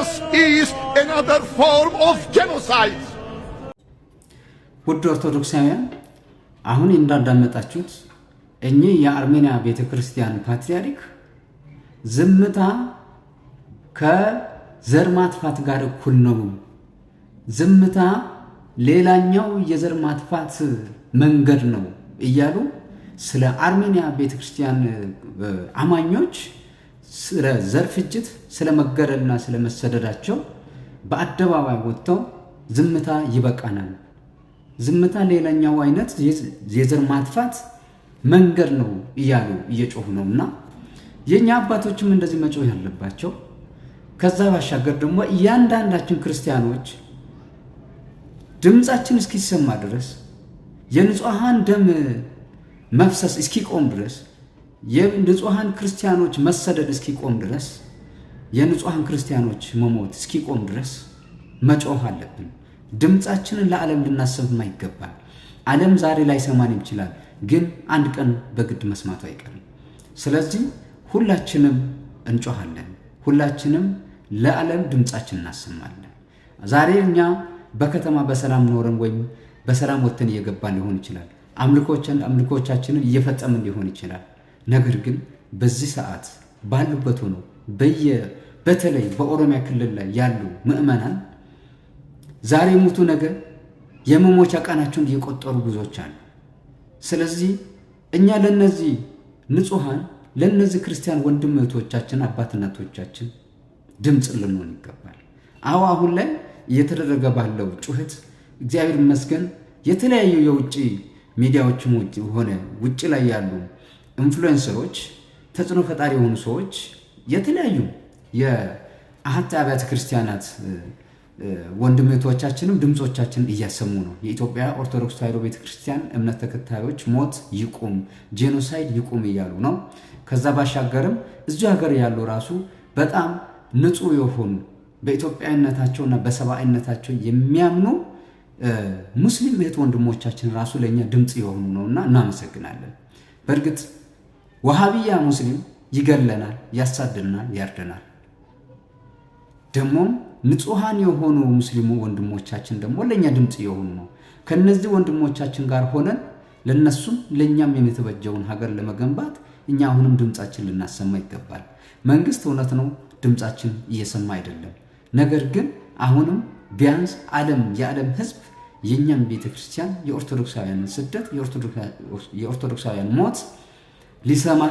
This is another form of genocide. ውድ ኦርቶዶክሳውያን አሁን እንዳዳመጣችሁት እኚህ የአርሜኒያ ቤተክርስቲያን ፓትርያርክ ዝምታ ከዘር ማጥፋት ጋር እኩል ነው፣ ዝምታ ሌላኛው የዘር ማጥፋት መንገድ ነው እያሉ ስለ አርሜኒያ ቤተክርስቲያን አማኞች ስለ ዘር ፍጅት፣ ስለ መገደልና ስለ መሰደዳቸው በአደባባይ ወጥተው ዝምታ ይበቃናል፣ ዝምታ ሌላኛው አይነት የዘር ማጥፋት መንገድ ነው እያሉ እየጮሁ ነውና የኛ አባቶችም እንደዚህ መጮህ ያለባቸው። ከዛ ባሻገር ደግሞ እያንዳንዳችን ክርስቲያኖች ድምጻችን እስኪሰማ ድረስ የንጹሃን ደም መፍሰስ እስኪቆም ድረስ የንጹሃን ክርስቲያኖች መሰደድ እስኪቆም ድረስ የንጹሃን ክርስቲያኖች መሞት እስኪቆም ድረስ መጮህ አለብን። ድምጻችንን ለዓለም ልናሰማ ይገባል። ዓለም ዛሬ ላይ ሰማን ይችላል፣ ግን አንድ ቀን በግድ መስማቱ አይቀርም። ስለዚህ ሁላችንም እንጮሃለን፣ ሁላችንም ለዓለም ድምጻችንን እናሰማለን። ዛሬ እኛ በከተማ በሰላም ኖረን ወይም በሰላም ወጥተን እየገባን ሊሆን ይችላል፣ አምልኮቻችንን እየፈጸምን ሊሆን ይችላል። ነገር ግን በዚህ ሰዓት ባሉበት ሆኖ በተለይ በኦሮሚያ ክልል ላይ ያሉ ምዕመናን ዛሬ ሙቱ ነገር የመሞቻ ቀናቸውን እየቆጠሩ ብዙዎች አሉ። ስለዚህ እኛ ለነዚህ ንጹሃን ለነዚህ ክርስቲያን ወንድም እህቶቻችን አባት እናቶቻችን ድምጽ ልንሆን ይገባል። አሁን ላይ እየተደረገ ባለው ጩኸት እግዚአብሔር ይመስገን የተለያዩ የውጭ ሚዲያዎችም ሆነ ውጭ ላይ ያሉ ኢንፍሉዌንሰሮች፣ ተጽዕኖ ፈጣሪ የሆኑ ሰዎች የተለያዩ የአህት አብያተ ክርስቲያናት ወንድም እህቶቻችንም ድምጾቻችን እያሰሙ ነው። የኢትዮጵያ ኦርቶዶክስ ተዋሕዶ ቤተክርስቲያን እምነት ተከታዮች ሞት ይቁም፣ ጄኖሳይድ ይቁም እያሉ ነው። ከዛ ባሻገርም እዚሁ ሀገር ያሉ ራሱ በጣም ንጹህ የሆኑ በኢትዮጵያዊነታቸውና በሰብአዊነታቸው የሚያምኑ ሙስሊም እህት ወንድሞቻችን ራሱ ለኛ ድምጽ የሆኑ ነውና እናመሰግናለን። በእርግጥ ወሃቢያ ሙስሊም ይገለናል፣ ያሳድናል፣ ያርደናል። ደግሞም ንጹሃን የሆኑ ሙስሊሙ ወንድሞቻችን ደግሞ ለኛ ድምጽ የሆኑ ነው። ከነዚህ ወንድሞቻችን ጋር ሆነን ለነሱም ለኛም የተበጀውን ሀገር ለመገንባት እኛ አሁንም ድምጻችን ልናሰማ ይገባል። መንግስት እውነት ነው ድምጻችን እየሰማ አይደለም። ነገር ግን አሁንም ቢያንስ የዓለም ህዝብ የኛም ቤተክርስቲያን የኦርቶዶክሳውያን ስደት የኦርቶዶክሳውያን ሞት ሊሰማ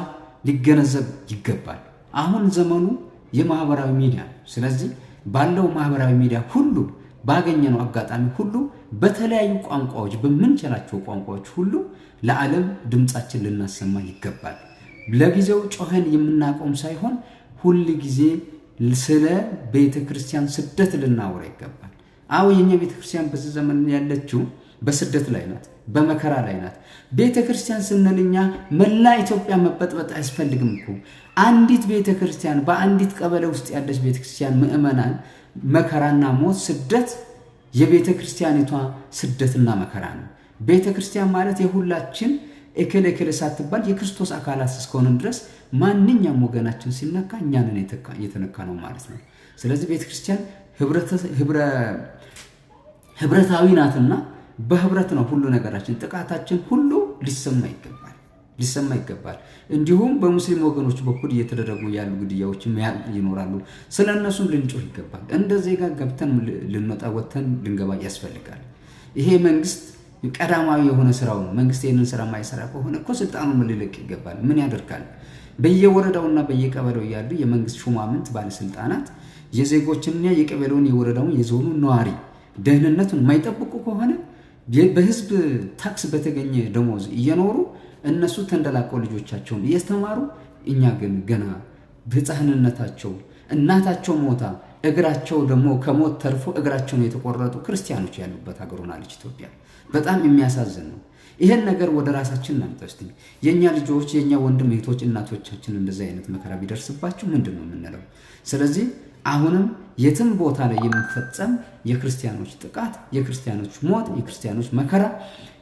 ሊገነዘብ ይገባል። አሁን ዘመኑ የማህበራዊ ሚዲያ። ስለዚህ ባለው ማህበራዊ ሚዲያ ሁሉ ባገኘነው አጋጣሚ ሁሉ በተለያዩ ቋንቋዎች በምንችላቸው ቋንቋዎች ሁሉ ለዓለም ድምጻችን ልናሰማ ይገባል። ለጊዜው ጮኸን የምናቆም ሳይሆን ሁሉ ጊዜ ስለ ቤተክርስቲያን ስደት ልናወራ ይገባል። የኛ ቤተክርስቲያን በዚህ ዘመን ያለችው በስደት ላይ ናት፣ በመከራ ላይ ናት። ቤተክርስቲያን ስንልኛ መላ ኢትዮጵያ መበጥበጥ አያስፈልግም እኮ። አንዲት ቤተክርስቲያን በአንዲት ቀበሌ ውስጥ ያለች ቤተክርስቲያን ምዕመናን መከራና ሞት፣ ስደት የቤተክርስቲያኒቷ ስደትና መከራ ነው። ቤተክርስቲያን ማለት የሁላችን እክል ሳትባል የክርስቶስ አካላት እስከሆንን ድረስ ማንኛውም ወገናችን ሲነካ እኛንን የተነካ ነው ማለት ነው። ስለዚህ ቤተክርስቲያን ህብረታዊ ናትና በህብረት ነው ሁሉ ነገራችን፣ ጥቃታችን ሁሉ ሊሰማ ይገባል። እንዲሁም በሙስሊም ወገኖች በኩል እየተደረጉ ያሉ ግድያዎችም ይኖራሉ። ስለነሱም ልንጮህ ይገባል። እንደ ዜጋ ገብተን ልንወጣ ወጥተን ልንገባ ያስፈልጋል። ይሄ መንግስት ቀዳማዊ የሆነ ስራው ነው። መንግስት ይህንን ስራ የማይሰራ ከሆነ እኮ ስልጣኑን ሊለቅ ይገባል። ምን ያደርጋል? በየወረዳውና በየቀበሌው ያሉ የመንግስት ሹማምንት ባለስልጣናት የዜጎችንና የቀበሌውን የወረዳውን የዞኑን ነዋሪ ደህንነቱን የማይጠብቁ ከሆነ በህዝብ ታክስ በተገኘ ደሞዝ እየኖሩ እነሱ ተንደላቀው ልጆቻቸውን እያስተማሩ፣ እኛ ግን ገና በህፃንነታቸው እናታቸው ሞታ እግራቸው ደግሞ ከሞት ተርፎ እግራቸውን የተቆረጡ ክርስቲያኖች ያሉበት ሀገር ሆናለች ኢትዮጵያ። በጣም የሚያሳዝን ነው። ይሄን ነገር ወደ ራሳችን እናምጣስቲ። የኛ ልጆች የኛ ወንድም እህቶች እናቶቻችን እንደዚህ አይነት መከራ ቢደርስባቸው ምንድነው የምንለው? ስለዚህ አሁንም የትም ቦታ ላይ የሚፈጸም የክርስቲያኖች ጥቃት፣ የክርስቲያኖች ሞት፣ የክርስቲያኖች መከራ፣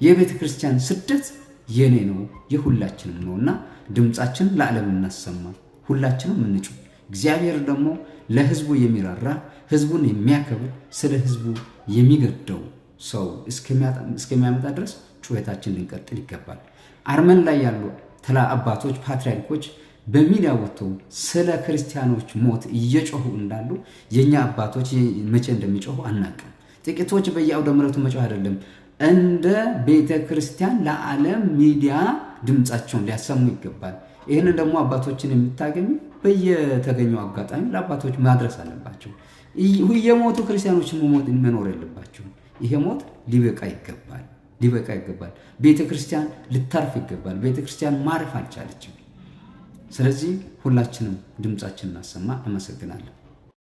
የቤተ ክርስቲያን ስደት የኔ ነው የሁላችንም ነውና ድምጻችን ለዓለም እናሰማ፣ ሁላችንም እንጩህ። እግዚአብሔር ደግሞ ለህዝቡ የሚራራ ህዝቡን የሚያከብር ስለ ህዝቡ የሚገደው ሰው እስከሚያመጣ ድረስ ጩኸታችን ልንቀጥል ይገባል። አርመን ላይ ያሉ አባቶች ፓትርያርኮች በሚዲያ ወጥተው ስለ ክርስቲያኖች ሞት እየጮሁ እንዳሉ የኛ አባቶች መቼ እንደሚጮሁ አናውቅም። ጥቂቶች በየአውደ ምሕረቱ መጮህ አይደለም፣ እንደ ቤተ ክርስቲያን ለዓለም ሚዲያ ድምፃቸውን ሊያሰሙ ይገባል። ይህንን ደግሞ አባቶችን የምታገኙ በየተገኘው አጋጣሚ ለአባቶች ማድረስ አለባቸው። የሞቱ ክርስቲያኖች መኖር የለባቸው። ይሄ ሞት ሊበቃ ይገባል። ቤተ ክርስቲያን ልታርፍ ይገባል። ቤተ ክርስቲያን ማረፍ አልቻለችም። ስለዚህ ሁላችንም ድምፃችንን እናሰማ። አመሰግናለሁ።